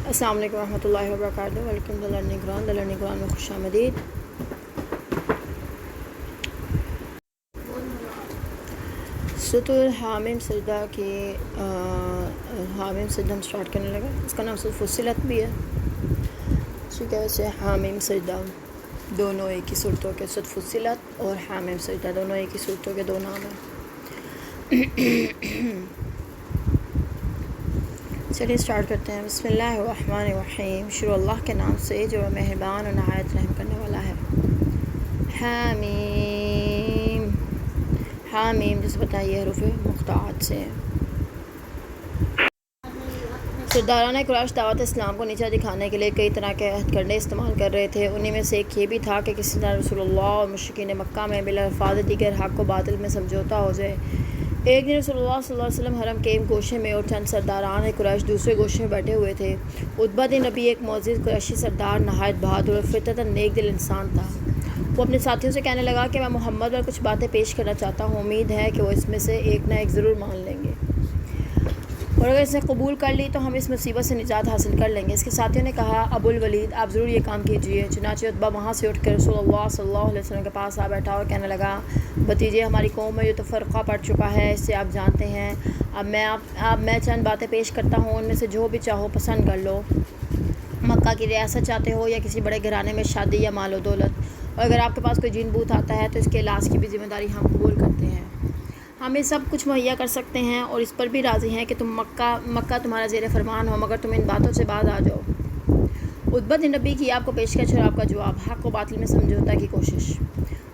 السلام علیکم ورحمۃ اللہ وبرکاتہ۔ Welcome to learning Quran. Learning Quran میں خوش آمدید۔ سورۃ الحامیم سجدہ کی حامیم سجدہ ہم اسٹارٹ کرنے لگے۔ اس کا نام سورۃ فصلت بھی ہے، ٹھیک ہے۔ ویسے حامیم سجدہ دونوں ایک ہی صورتوں کے، سورۃ فصلت اور حامیم سجدہ دونوں ایک ہی صورتوں کے دو نام ہیں۔ چلیے اسٹارٹ کرتے ہیں۔ بسم اللہ الرحمن الرحیم، شروع اللہ کے نام سے جو مہربان اور نہایت رحم کرنے والا ہے۔ حامیم، حامیم جسے بتائیے حروف مقطعات سے۔ سرداران قریش دعوت اسلام کو نیچا دکھانے کے لیے کئی طرح کے ہتھ کنڈے استعمال کر رہے تھے۔ انہی میں سے ایک یہ بھی تھا کہ کسی طرح رسول اللہ اور مشرکین مکہ میں بالالفاظ دیگر حق و باطل میں سمجھوتا ہو جائے۔ ایک دن رسول اللہ صلی اللہ علیہ وسلم حرم کے ایک گوشے میں اور چند سرداران قریش دوسرے گوشے میں بیٹھے ہوئے تھے۔ عتبہ بن ربیعہ ایک معزز قریشی سردار نہایت بہادر اور فطرتاً نیک دل انسان تھا۔ وہ اپنے ساتھیوں سے کہنے لگا کہ میں محمد پر کچھ باتیں پیش کرنا چاہتا ہوں، امید ہے کہ وہ اس میں سے ایک نہ ایک ضرور مان لیں گے، اور اگر اس نے قبول کر لی تو ہم اس مصیبت سے نجات حاصل کر لیں گے۔ اس کے ساتھیوں نے کہا، ابو الولید آپ ضرور یہ کام کیجیے۔ چنانچہ عتبہ وہاں سے اٹھ کر رسول اللہ صلی اللہ علیہ وسلم کے پاس آ بیٹھا اور کہنے لگا، بھتیجے ہماری قوم میں جو تفرقہ پڑ چکا ہے اس سے آپ جانتے ہیں۔ اب میں چند باتیں پیش کرتا ہوں، ان میں سے جو بھی چاہو پسند کر لو۔ مکہ کی ریاست چاہتے ہو یا کسی بڑے گھرانے میں شادی یا مال و دولت، اور اگر آپ کے پاس کوئی جن بوت آتا ہے تو اس کے علاج کی بھی ذمہ داری ہم قبول کرتے ہیں۔ ہم یہ سب کچھ مہیا کر سکتے ہیں اور اس پر بھی راضی ہیں کہ مکہ تمہارا زیر فرمان ہو، مگر تم ان باتوں سے باز آ جاؤ۔ عتبہ بن ربیعہ کی آپ کو پیشکش اور آپ کا جواب، حق و باطل میں سمجھوتا کی کوشش۔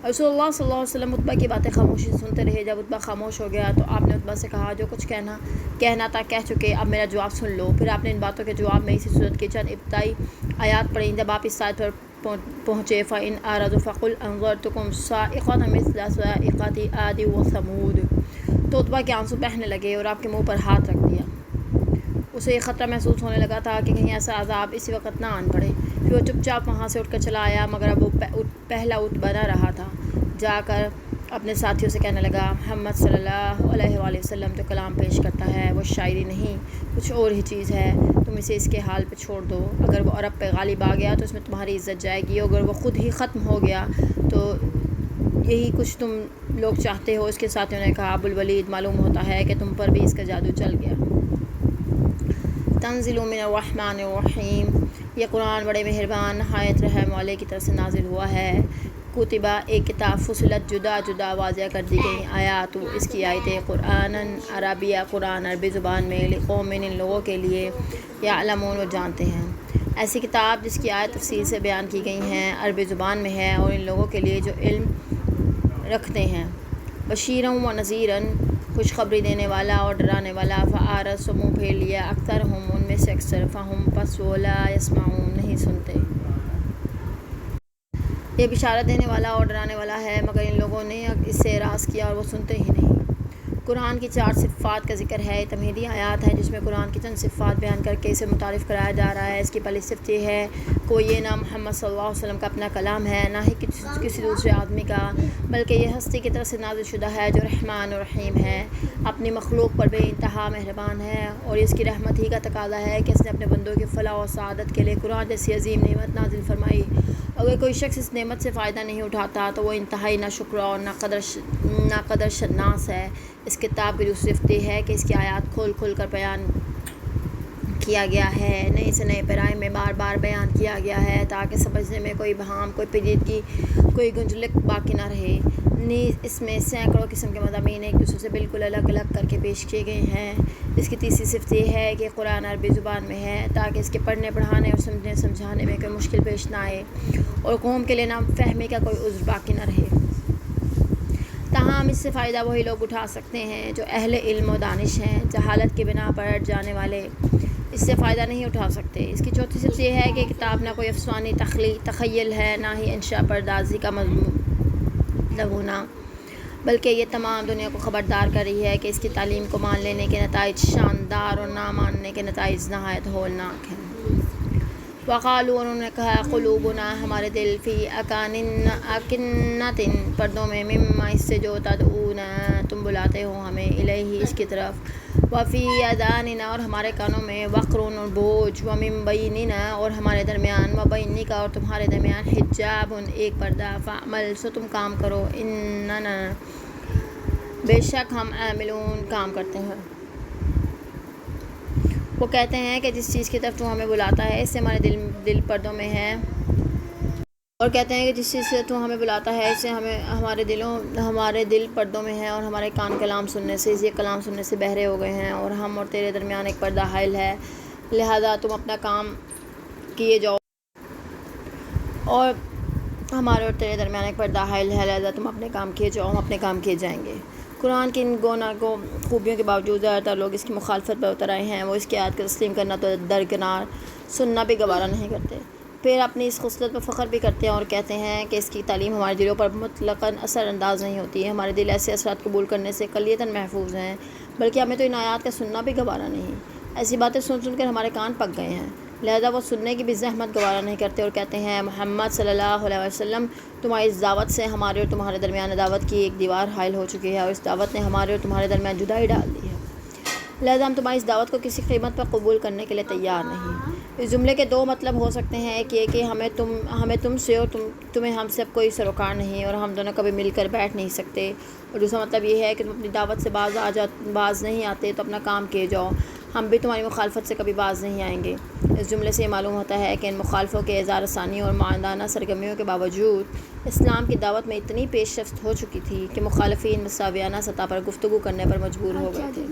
رسول اللہ صلی اللہ علیہ وسلم عتبہ کی باتیں خاموشی سے سنتے رہے۔ جب عتبہ خاموش ہو گیا تو آپ نے عتبہ سے کہا، جو کچھ کہنا تھا کہہ چکے، اب میرا جواب سن لو۔ پھر آپ نے ان باتوں کے جواب میں اسی صورت کی چند ابتدائی آیات پڑھیں۔ جب آپ اس آیت پر پہنچے، فَإِنْ أَعْرَضُوا فَقُلْ أَنذَرْتُكُمْ صَاعِقَةً مِثْلَ صَاعِقَةِ عَادٍ وَثَمُودَ۔ تو عتبہ کے آنسو بہنے لگے اور آپ کے منہ پر ہاتھ رکھ دیا۔ اسے ایک خطرہ محسوس ہونے لگا تھا کہ کہیں ایسا عذاب اسی وقت نہ آن پڑے۔ پھر وہ چپ چاپ وہاں سے اٹھ کر چلا آیا، مگر اب وہ پہلا عتبہ نہ رہا تھا۔ جا کر اپنے ساتھیوں سے کہنے لگا، محمد صلی اللہ علیہ وآلہ وسلم جو کلام پیش کرتا ہے وہ شاعری نہیں، کچھ اور ہی چیز ہے، تم اسے اس کے حال پہ چھوڑ دو۔ اگر وہ عرب پہ غالب آ گیا تو اس میں تمہاری عزت جائے گی، اگر وہ خود ہی ختم ہو گیا تو یہی کچھ تم لوگ چاہتے ہو۔ اس کے ساتھیوں نے کہا، ابو الولید معلوم ہوتا ہے کہ تم پر بھی اس کا جادو چل گیا۔ تنزیل من الرحمن الرحیم، یہ قرآن بڑے مہربان نہایت رحم والے کی طرف سے نازل ہوا ہے۔ کتبہ ایک کتاب، فصلت جدا جدا واضح کر دی گئی آیات، اس کی آیتیں قرآن عربیہ، قرآن عربی زبان میں، لقوم ان لوگوں کے لیے، یعلمون وہ جانتے ہیں۔ ایسی کتاب جس کی آیت تفصیل سے بیان کی گئی ہیں، عربی زبان میں ہے، اور ان لوگوں کے لیے جو علم رکھتے ہیں۔ بشیراً و نذیراً، خوشخبری دینے والا اور ڈرانے والا۔ فأعرض سو منہ پھیر لیا، اکثرہم ان میں سے اکثر، فہم پس وہ لا یسمعون نہیں سنتے۔ یہ بشارت دینے والا اور ڈرانے والا ہے، مگر ان لوگوں نے اس سے اعراض کیا اور وہ سنتے ہی نہیں۔ قرآن کی 4 صفات کا ذکر ہے۔ یہ تمہیدی آیات ہے جس میں قرآن کی چند صفات بیان کر کے اسے متعارف کرایا جا رہا ہے۔ اس کی پہلی صفت یہ ہے کہ وہ یہ نہ محمد صلی اللہ علیہ وسلم کا اپنا کلام ہے، نہ ہی کسی دوسرے آدمی کا، بلکہ یہ ہستی کی طرف سے نازل شدہ ہے جو رحمان اور رحیم ہے، اپنی مخلوق پر بے انتہا مہربان ہے، اور اس کی رحمت ہی کا تقاضا ہے کہ اس نے اپنے بندوں کی فلاح و سعادت کے لیے قرآن جیسی عظیم نعمت نازل فرمائی۔ اگر کوئی شخص اس نعمت سے فائدہ نہیں اٹھاتا تو وہ انتہائی ناشکرا اور ناقدر شناس ہے۔ اس کتاب کی دوسری صفت یہ ہے کہ اس کی آیات کھول کھول کر بیان کیا گیا ہے، نئے سے نئے پیرائے میں بار بار بیان کیا گیا ہے، تاکہ سمجھنے میں کوئی بہام، کوئی پیچیدگی، کوئی گنجلک باقی نہ رہے۔ نیز اس میں سینکڑوں قسم کے مضامین ایک دوسرے سے بالکل الگ الگ کر کے پیش کیے گئے ہیں۔ اس کی تیسری صفت یہ ہے کہ قرآن عربی زبان میں ہے، تاکہ اس کے پڑھنے، پڑھانے اور سمجھانے میں کوئی مشکل پیش نہ آئے اور قوم کے لیے نہ فہمی کا کوئی عذر باقی نہ رہے۔ تاہم اس سے فائدہ وہی لوگ اٹھا سکتے ہیں جو اہل علم و دانش ہیں، جہالت کی بنا پر ہٹ جانے والے اس سے فائدہ نہیں اٹھا سکتے۔ اس کی چوتھی صفت یہ ہے کہ کتاب نہ کوئی افسانوی تخیل ہے، نہ ہی انشاء پردازی کا نمونہ، بلکہ یہ تمام دنیا کو خبردار کر رہی ہے کہ اس کی تعلیم کو مان لینے کے نتائج شاندار اور نہ ماننے کے نتائج نہایت ہولناک ہیں۔ وقالوا، انہوں نے کہا، قلوبنا ہمارے دل، فی اکنۃ پردوں میں، مما اس سے جو تدعونا تم بلاتے ہو ہمیں، الیہ اس کی طرف، وفی اذاننا اور ہمارے کانوں میں وقرن اور بوجھ ومن بیننا اور ہمارے درمیان وبینک اور تمہارے درمیان حجاب ایک پردہ فعمل سو تم کام کرو اننا بے شک ہم عاملون کام کرتے ہیں۔ وہ کہتے ہیں کہ جس چیز کی طرف تو ہمیں بلاتا ہے اس سے ہمارے دل پردوں میں ہے، اور کہتے ہیں کہ جس چیز سے تو ہمیں بلاتا ہے اس سے ہمارے دل پردوں میں ہیں، اور ہمارے کان کلام سننے سے یہ کلام سننے سے بہرے ہو گئے ہیں، اور ہم اور تیرے درمیان ایک پردہ حائل ہے، لہذا تم اپنا کام کیے جاؤ، اور ہمارے اور تیرے درمیان ایک پردہ حائل ہے، لہذا تم اپنے کام کیے جاؤ، ہم اپنے کام کیے جائیں گے۔ قرآن کی ان گوناگوں خوبیوں کے باوجود زیادہ تر لوگ اس کی مخالفت پر اتر آئے ہیں، وہ اس کی آیت کو تسلیم کرنا تو درکنار سننا بھی گوارا نہیں کرتے، پھر اپنی اس خصلت پر فخر بھی کرتے ہیں اور کہتے ہیں کہ اس کی تعلیم ہمارے دلوں پر مطلقاً اثر انداز نہیں ہوتی ہے، ہمارے دل ایسے اثرات قبول کرنے سے کلیتاً محفوظ ہیں، بلکہ ہمیں تو ان آیات کا سننا بھی گوارا نہیں۔ ایسی باتیں سن کر ہمارے کان پک گئے ہیں، لہذا وہ سننے کی بھی زحمت گوارا نہیں کرتے اور کہتے ہیں محمد صلی اللہ علیہ وسلم تمہاری اس دعوت سے ہمارے اور تمہارے درمیان عداوت کی ایک دیوار حائل ہو چکی ہے، اور اس دعوت نے ہمارے اور تمہارے درمیان جدائی ڈال دی ہے، لہذا ہم تمہاری اس دعوت کو کسی قیمت پر قبول کرنے کے لیے تیار نہیں۔ اس جملے کے دو مطلب ہو سکتے ہیں، ایک یہ کہ ہمیں تم سے اور تمہیں ہم سے کوئی سروکار نہیں، اور ہم دونوں کبھی مل کر بیٹھ نہیں سکتے، اور دوسرا مطلب یہ ہے کہ تم اپنی دعوت سے باز نہیں آتے تو اپنا کام کیے جاؤ، ہم بھی تمہاری مخالفت سے کبھی باز نہیں آئیں گے۔ اس جملے سے یہ معلوم ہوتا ہے کہ ان مخالفوں کے اظہار ثانی اور معاندانہ سرگرمیوں کے باوجود اسلام کی دعوت میں اتنی پیش رفت ہو چکی تھی کہ مخالفین مساویانہ سطح پر گفتگو کرنے پر مجبور ہو گئے تھے۔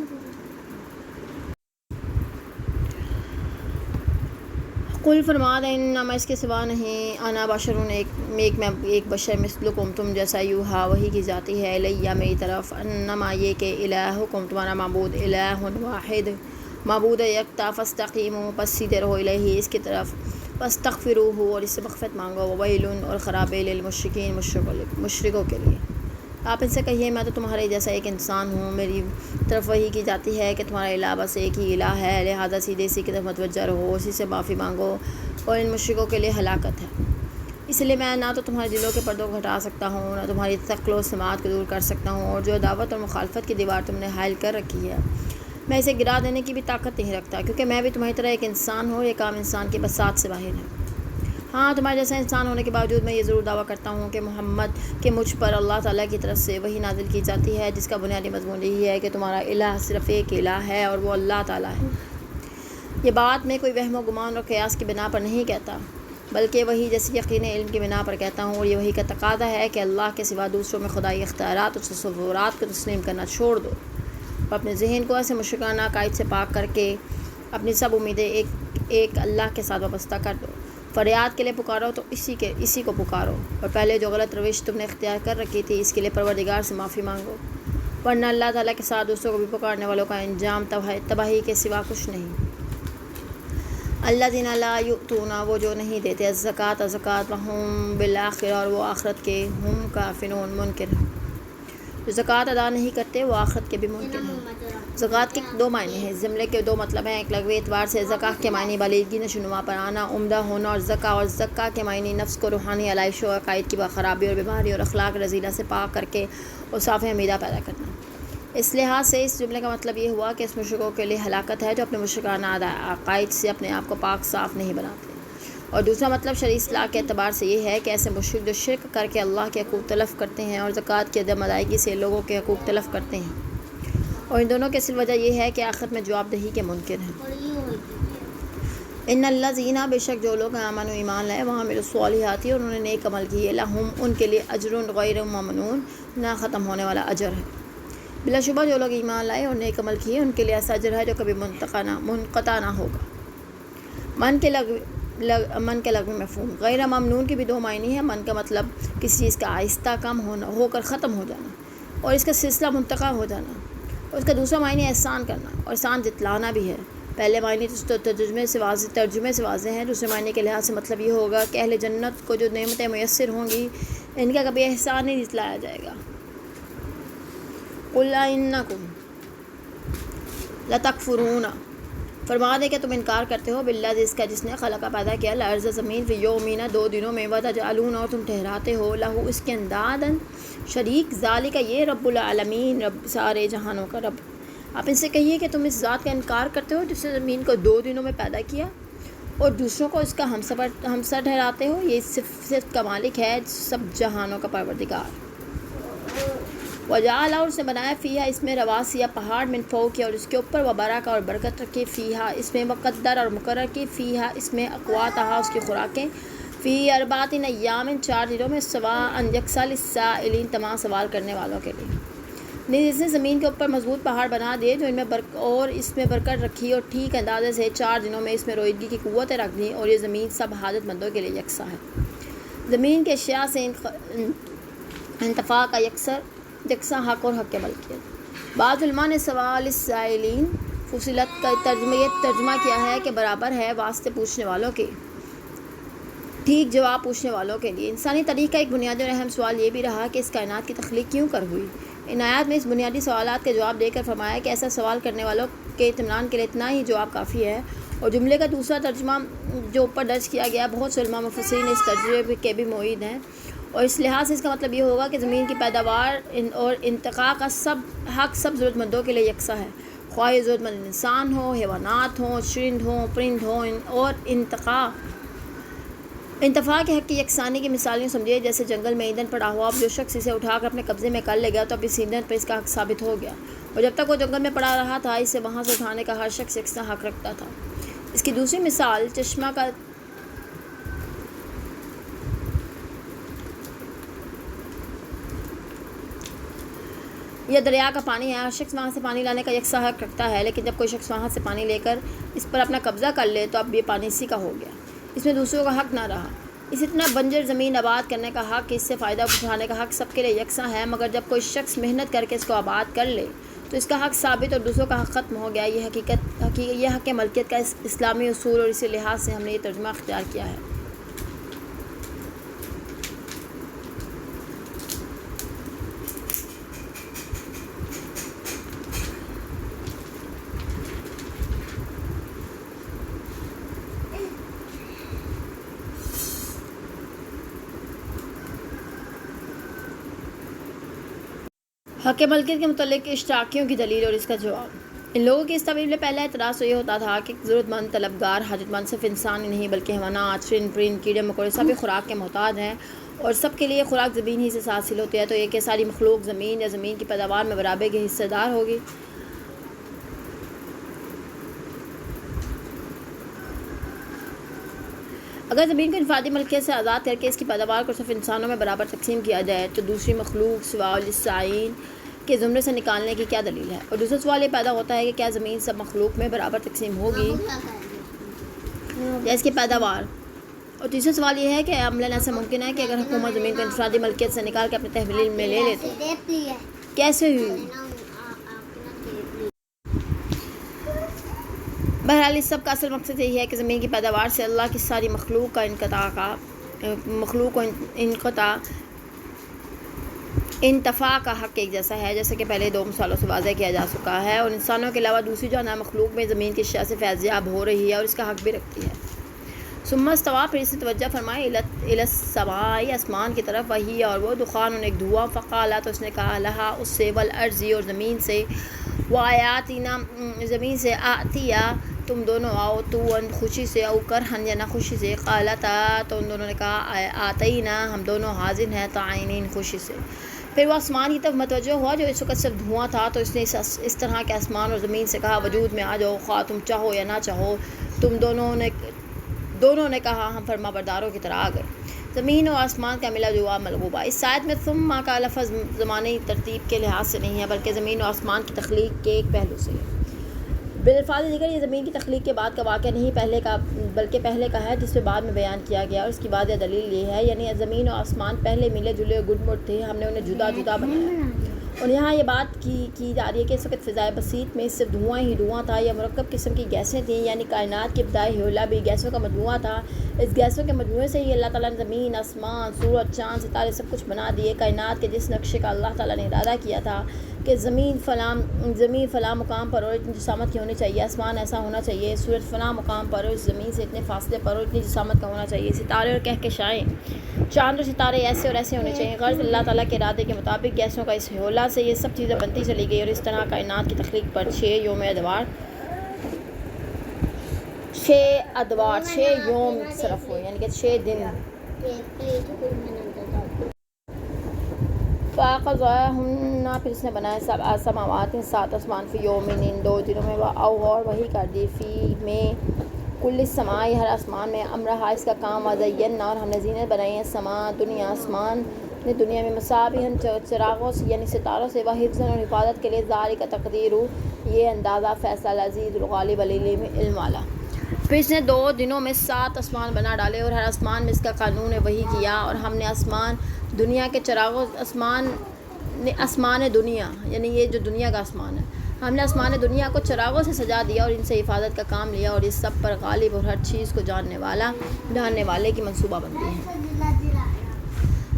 قل فرما دیں انما اس کے سوا نہیں، انا بشرون ایک بشر مثلکم تم جیسا، یوحا وحی کی جاتی ہے، الیہ میری طرف، انما یہ کہ الہکم تمہارا معبود الہ واحد معبود یکتا، فاستقیموا پس سیدھے رہو، الیہ اس کی طرف، فاستغفروہ اور اس سے مغفرت مانگو، وویل اور خراب ہے للمشرکین مشرکوں کے لیے۔ آپ ان سے کہیے میں تو تمہارے جیسا ایک انسان ہوں، میری طرف وحی کی جاتی ہے کہ تمہارا الہ بس ایک ہی الہ ہے، لہذا سیدھے اسی کی طرف متوجہ رہو، اسی سے معافی مانگو، اور ان مشرکوں کے لیے ہلاکت ہے۔ اس لیے میں نہ تو تمہارے دلوں کے پردوں کو ہٹا سکتا ہوں، نہ تمہاری ثقل و سماعت کو دور کر سکتا ہوں، اور جو دعوت اور مخالفت کی دیوار تم نے حائل کر رکھی ہے میں اسے گرا دینے کی بھی طاقت نہیں رکھتا، کیونکہ میں بھی تمہاری طرح ایک انسان ہوں، یہ کام انسان کی بساط سے باہر ہے۔ ہاں تمہارے جیسا انسان ہونے کے باوجود میں یہ ضرور دعویٰ کرتا ہوں کہ محمد کہ مجھ پر اللہ تعالیٰ کی طرف سے وحی نازل کی جاتی ہے، جس کا بنیادی مضمون یہی ہے کہ تمہارا الہ صرف ایک الہ ہے اور وہ اللہ تعالیٰ ہے۔ یہ بات میں کوئی وہم و گمان اور قیاس کی بنا پر نہیں کہتا، بلکہ وحی جیسی یقینی علم کی بنا پر کہتا ہوں، اور یہ وحی کا تقاضا ہے کہ اللہ کے سوا دوسروں میں خدائی اختیارات اور تصورات کو تسلیم کرنا چھوڑ دو، اور اپنے ذہن کو ایسے مشرکانہ عقائد سے پاک کر کے اپنی سب امیدیں ایک اللہ کے ساتھ وابستہ کر دو۔ فریاد کے لیے پکارو تو اسی کو پکارو، اور پہلے جو غلط روش تم نے اختیار کر رکھی تھی اس کے لیے پروردگار سے معافی مانگو، ورنہ اللہ تعالیٰ کے ساتھ دوسروں کو بھی پکارنے والوں کا انجام تباہی کے سوا کچھ نہیں۔ الذین لا یؤتون وہ جو نہیں دیتے الزکوٰۃ زکوٰۃ وہم بالآخرہ اور وہ آخرت کے ہم کافرون منکر ہیں، جو زکوٰۃ ادا نہیں کرتے وہ آخرت کے بھی منکر ہیں۔ زکوٰۃ کے دو معنی ہیں، اس جملے کے دو مطلب ہیں، ایک لغوی اعتبار سے زکوٰۃ کے معنی بالیغی نشوونما پر آنا، عمدہ ہونا، اور زکا کے معنی نفس کو روحانی علائش و عقائد کی خرابی اور بیماری اور اخلاق رذیلہ سے پاک کر کے اور صاف حمیدہ پیدا کرنا۔ اس لحاظ سے اس جملے کا مطلب یہ ہوا کہ اس مشرکوں کے لیے ہلاکت ہے جو اپنے مشرکانہ عقائد سے اپنے آپ کو پاک صاف نہیں بناتے، اور دوسرا مطلب شرعی اصلاح کے اعتبار سے یہ ہے کہ ایسے مشرک جو شرک کر کے اللہ کے حقوق تلف کرتے ہیں اور زکوٰۃ کی عدم ادائیگی سے لوگوں کے حقوق تلف کرتے ہیں، اور ان دونوں کی اصل وجہ یہ ہے کہ آخرت میں جواب دہی کے منکر ہیں۔ ان الذین بے شک جو لوگ آمنوا ایمان لائے وعملوا الصالحات اور انہوں نے نیک عمل کیے، لہم ان کے لیے اجر غیر ممنون نہ ختم ہونے والا اجر ہے۔ بلا شبہ جو لوگ ایمان لائے اور نیک عمل کیے ان کے لیے ایسا اجر ہے جو کبھی منقطع نہ ہوگا۔ من کے لغو مفہوم، غیر ممنون کی بھی دو معنی ہیں۔ من کا مطلب کسی چیز کا آہستہ کم ہو کر ختم ہو جانا، اور اس کا سلسلہ منتقع ہو جانا، اور اس کا دوسرا معنی احسان کرنا اور احسان جتلانا بھی ہے۔ پہلے معنی تو ترجمے سے واضح ہیں، دوسرے معنی کے لحاظ سے مطلب یہ ہوگا کہ اہل جنت کو جو نعمتیں میسر ہوں گی ان کا کبھی احسان نہیں جتلایا جائے گا۔ قل انکم لتکفرون فرما دے کہ تم انکار کرتے ہو باللہ جس نے خلقہ پیدا کیا الارض زمین فی یومین 2 دنوں میں، وتجعلون اور تم ٹھہراتے ہو لہو اس کے اندادن شریک، ذالک یہ رب العالمین رب سارے جہانوں کا رب، آپ ان سے کہیے کہ تم اس ذات کا انکار کرتے ہو جس نے زمین کو 2 دنوں میں پیدا کیا اور دوسروں کو اس کا ہمسر ٹھہراتے ہو. یہ صرف کا مالک ہے سب جہانوں کا پروردگار. وجعل اور اس نے بنایا فیہا اس میں رواسیہ پہاڑ من فوق اور اس کے اوپر وبرکہ اور برکت رکھی فیہا اس میں مقدر اور مقرر کی فیہا اس میں اقواتہا اس کی خوراکیں فی اربعۃ ایام 4 دنوں میں سواء یکساں للسائلین تمام سوال کرنے والوں کے لیے. نیز اس نے زمین کے اوپر مضبوط پہاڑ بنا دیے جو ان میں اور اس میں برکت رکھی اور ٹھیک اندازے سے 4 دنوں میں اس میں رویدگی کی قوتیں رکھ دیں اور یہ زمین سب حاجت مندوں کے لیے یکساں ہے. زمین کے اشیاء سے انتفاع کا یکساں حق اور حق ملکیت. بعض علماء نے سوال السائلین فصلت کا ترجمہ کیا ہے کہ برابر ہے واسطے پوچھنے والوں کے ٹھیک جواب پوچھنے والوں کے لیے. انسانی تاریخ کا ایک بنیادی اور اہم سوال یہ بھی رہا کہ اس کائنات کی تخلیق کیوں کر ہوئی. ان آیات میں اس بنیادی سوالات کے جواب دے کر فرمایا کہ ایسا سوال کرنے والوں کے اطمینان کے لیے اتنا ہی جواب کافی ہے. اور جملے کا دوسرا ترجمہ جو اوپر درج کیا گیا بہت سے علماء مفسرین اس ترجمے کے بھی معید ہیں اور اس لحاظ سے اس کا مطلب یہ ہوگا کہ زمین کی پیداوار اور انتقاء کا حق سب ضرورت مندوں کے لیے یکساں ہے، خواہ یہ ضرورت مند انسان ہوں، حیوانات ہوں، چرند ہوں، پرند ہوں. اور انتفاع کے حق کی یکسانی کی مثال یوں سمجھیے جیسے جنگل میں ایندھن پڑا ہوا، اب جو شخص اسے اٹھا کر اپنے قبضے میں کر لے گا تو اب اس ایندھن پر اس کا حق ثابت ہو گیا، اور جب تک وہ جنگل میں پڑا رہا تھا اسے وہاں سے اٹھانے کا ہر شخص یکساں حق رکھتا تھا. اس کی دوسری مثال چشمہ کا یا دریا کا پانی ہے. ہر شخص وہاں سے پانی لانے کا یکساں حق رکھتا ہے، لیکن جب کوئی شخص وہاں سے پانی لے کر اس پر اپنا قبضہ کر لے تو اب یہ پانی اسی کا ہو گیا، اس میں دوسروں کا حق نہ رہا. اسی طرح بنجر زمین آباد کرنے کا حق، اس سے فائدہ اٹھانے کا حق سب کے لیے یکساں ہے، مگر جب کوئی شخص محنت کر کے اس کو آباد کر لے تو اس کا حق ثابت اور دوسروں کا حق ختم ہو گیا. یہ حق ملکیت کا اسلامی اصول اور اسی لحاظ سے ہم نے یہ ترجمہ اختیار کیا ہے. حق ملکیت کے متعلق اشتراکیوں کی دلیل اور اس کا جواب. ان لوگوں کی اس تعویل میں پہلا اعتراض تو یہ ہوتا تھا کہ ضرورت مند، طلبگار، حاجت مند صرف انسان ہی نہیں بلکہ حیوانات، چرند پرند، کیڑے مکوڑے سبھی خوراک کے محتاج ہیں اور سب کے لیے خوراک زمین ہی سے حاصل ہوتی ہے، تو یہ کہ ساری مخلوق زمین یا زمین کی پیداوار میں برابر کی حصہ دار ہوگی. اگر زمین کو انفرادی ملکیت سے آزاد کر کے اس کی پیداوار کو صرف انسانوں میں برابر تقسیم کیا جائے تو دوسری مخلوق سوا للسائلین کے زمرے سے نکالنے کی کیا دلیل ہے؟ اور دوسرا سوال یہ پیدا ہوتا ہے کہ کیا زمین سب مخلوق میں برابر تقسیم ہوگی یا اس کی پیداوار؟ اور تیسرا سوال یہ ہے کہ عملاً ایسا ممکن ہے کہ اگر حکومت زمین کو انفرادی ملکیت سے نکال کے اپنے تحویل میں لے لے تو کیسے ہوئی؟ بہرحال اس سب کا اصل مقصد یہی ہے کہ زمین کی پیداوار سے اللہ کی ساری مخلوق کو انتفاع کا حق ایک جیسا ہے، جیسا کہ پہلے 2 مثالوں سے واضح کیا جا چکا ہے، اور انسانوں کے علاوہ دوسری جانور مخلوق میں زمین کی اشیاء سے فیضیاب ہو رہی ہے اور اس کا حق بھی رکھتی ہے. ثم استویٰ پھر اس نے توجہ فرمائی الی السماء آسمان کی طرف، وہی اور وہ دخان ایک دھواں، فقالا تو اس نے کہا لہا اس سے، والارض اور زمین سے، وآیاتنا زمین سے، آتیا تم دونوں آؤ، تو خوشی سے او کرہن یا ناخوشی سے، قالتا تو ان دونوں نے کہا آتینا ہم دونوں حاضر ہیں، طائعین خوشی سے. پھر وہ آسمان کی طرف متوجہ ہوا جو اس وقت صرف دھواں تھا، تو اس نے اس طرح کے آسمان اور زمین سے کہا وجود میں آ جاؤ، خواہ تم چاہو یا نہ چاہو. تم دونوں نے کہا ہم فرما برداروں کی طرح آ گئے. زمین و آسمان کا ملا جواب ملغوبہ. اس آیت میں ثم کا لفظ زمانی ترتیب کے لحاظ سے نہیں ہے بلکہ زمین و آسمان کی تخلیق کے ایک پہلو سے ہے. بالفاظ دیگر یہ زمین کی تخلیق کے بعد کا واقعہ نہیں بلکہ پہلے کا ہے جس پہ بعد میں بیان کیا گیا، اور اس کی واضح دلیل یہ ہے یعنی زمین و آسمان پہلے ملے جلے اور گڈ مڈ تھے، ہم نے انہیں جدا جدا بنایا. اور یہاں یہ بات کی جا رہی ہے کہ اس وقت فضائے بسیط میں صرف دھواں ہی دھواں تھا یا مرکب قسم کی گیسیں تھیں، یعنی کائنات کی ابتدائی حولہ بھی گیسوں کا مجموعہ تھا. اس گیسوں کے مجموعے سے ہی اللہ تعالیٰ نے زمین، آسمان، سورج، چاند، ستارے سب کچھ بنا دیے. کائنات کے جس نقشے کا اللہ تعالیٰ نے ارادہ کیا تھا کہ زمین فلاں مقام پر اور اتنی جسامت کی ہونی چاہیے، آسمان ایسا ہونا چاہیے، سورج فلاں مقام پر اور زمین سے اتنے فاصلے پر اور اتنی جسامت کا ہونا چاہیے، ستارے اور کہکشائیں، چاند اور ستارے ایسے اور ایسے ہونے چاہیے۔ غرض اللہ تعالیٰ کے ارادے کے مطابق گیسوں کا اس حولہ سے یہ سب چیزیں بنتی چلی گئی، اور اس طرح کائنات کی تخلیق پر 6 یوم صرف ہوئے، یعنی کہ 6 دن۔ فَأَقْضَاهُنَّ، پھر اس نے بنائے 7 سماوات، 7 آسمان، فی یومین، ان 2 دنوں میں، اور وہی کر دی فی میں کل السماء، ہر آسمان میں، امرہا اس کا کام، وزینا، اور ہم نے زینت بنائی ہے السماء دنیا، آسمان نے دنیا میں، مصابیح چراغوں سے یعنی ستاروں سے، وحفظا اور حفاظت کے لیے، ذالک تقدیر یہ اندازہ، فیصلہ العزیز الغالب العلیم علم والا۔ پھر اس نے 2 دنوں میں 7 آسمان بنا ڈالے، اور ہر آسمان میں اس کا قانون وحی کیا، اور ہم نے آسمان دنیا کے چراغوں، آسمان دنیا یعنی یہ جو دنیا کا آسمان ہے، ہم نے آسمان دنیا کو چراغوں سے سجا دیا اور ان سے حفاظت کا کام لیا، اور اس سب پر غالب اور ہر چیز کو جاننے والے کی منصوبہ بندی ہے۔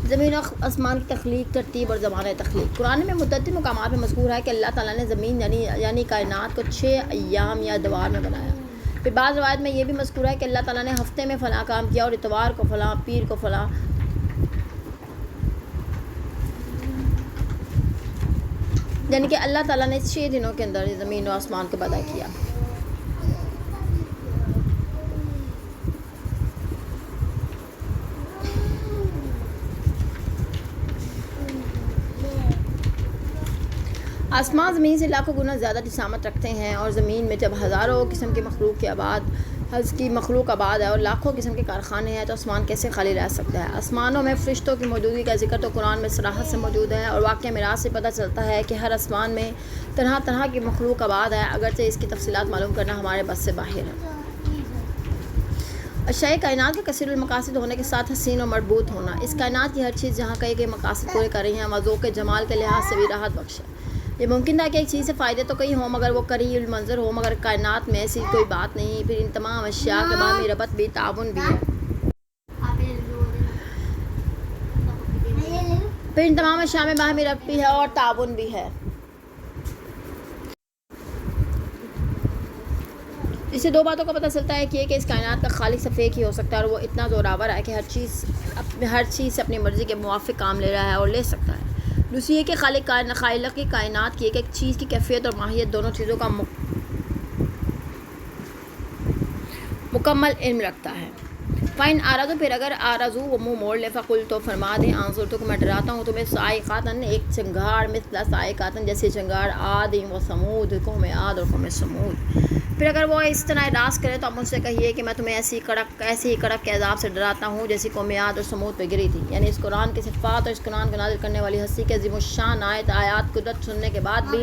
زمین و آسمان کی تخلیق، ترتیب اور زمانہ تخلیق۔ قرآن میں متعدد مقامات میں مذکور ہے کہ اللہ تعالیٰ نے زمین یعنی کائنات کو 6 ایام یا ادوار میں بنایا۔ پھر بعض روایت میں یہ بھی مذکور ہے کہ اللہ تعالیٰ نے ہفتے میں فلاں کام کیا، اور اتوار کو فلاں، پیر کو فلاں، یعنی کہ اللہ تعالیٰ نے 6 دنوں کے اندر زمین و آسمان کو پیدا کیا۔ آسمان زمین سے لاکھوں گنا زیادہ جسامت رکھتے ہیں، اور زمین میں جب ہزاروں قسم کی مخلوق آباد ہے اور لاکھوں قسم کے کارخانے ہیں، تو آسمان کیسے خالی رہ سکتا ہے؟ آسمانوں میں فرشتوں کی موجودگی کا ذکر تو قرآن میں صراحت سے موجود ہے، اور واقعہ معراج سے پتہ چلتا ہے کہ ہر آسمان میں طرح طرح کی مخلوق آباد ہے، اگرچہ اس کی تفصیلات معلوم کرنا ہمارے بس سے باہر ہے۔ اشیاء کائنات کے کثیر المقاصد ہونے کے ساتھ حسین و مربوط ہونا، اس کائنات کی ہر چیز جہاں کئی مقاصد پورے کر رہی ہیں، ذوق جمال کے لحاظ سے بھی راحت بخش ہے۔ یہ ممکن تھا کہ ایک چیز سے فائدے تو کئی ہوں مگر وہ قریب المنظر ہو، مگر کائنات میں ایسی کوئی بات نہیں۔ پھر ان تمام اشیاء کے باہمی ربط بھی، تعاون بھی ہے۔ پھر ان تمام اشیاء میں باہمی ربط بھی ہے اور تعاون بھی ہے۔ اس سے 2 باتوں کا پتہ چلتا ہے کہ اس کائنات کا خالق صرف ایک ہی ہو سکتا ہے، اور وہ اتنا زوراور ہے کہ ہر چیز سے اپنی مرضی کے موافق کام لے رہا ہے اور لے سکتا ہے۔ دوسری یہ کہ خالق کی کائنات کی ایک چیز کی کیفیت اور ماہیت، دونوں چیزوں کا مکمل علم رکھتا ہے۔ فَإِنْ أَعْرَضُوا، پھر اگر آرزو وہ منہ موڑ لے، فَقُلْ تو فرما دیں، أَنذَرْتُكُمْ میں ڈراتا ہوں تمہیں، صَاعِقَةً ایک چنگھاڑ، مثل صَاعِقَةٍ جیسے چنگھاڑ، عاد و ثمود، قوم عاد اور قوم ثمود۔ پھر اگر وہ اس طرح اعراض کرے تو آپ مجھ سے کہیے کہ میں تمہیں ایسی ہی کڑک کے عذاب سے ڈراتا ہوں جیسی قوم عاد اور ثمود پہ گری تھی۔ یعنی اس قرآن کی صفات اور اس قرآن کو نازل کرنے والی ہستی کے عظیم الشان آیات قدرت سننے کے بعد بھی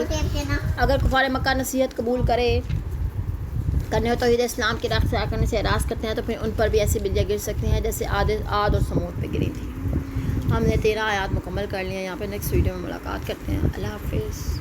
اگر کفار مکہ نصیحت قبول کرنے اور توحید اسلام کی راہ اختیار کرنے سے اعراض کرتے ہیں، تو پھر ان پر بھی ایسی بجلیاں گر سکتی ہیں جیسے عاد اور ثمود پہ گری تھی۔ ہم نے 13 آیات مکمل کر لی ہیں، یہاں پہ نیکسٹ ویڈیو میں ملاقات کرتے ہیں۔ اللہ حافظ۔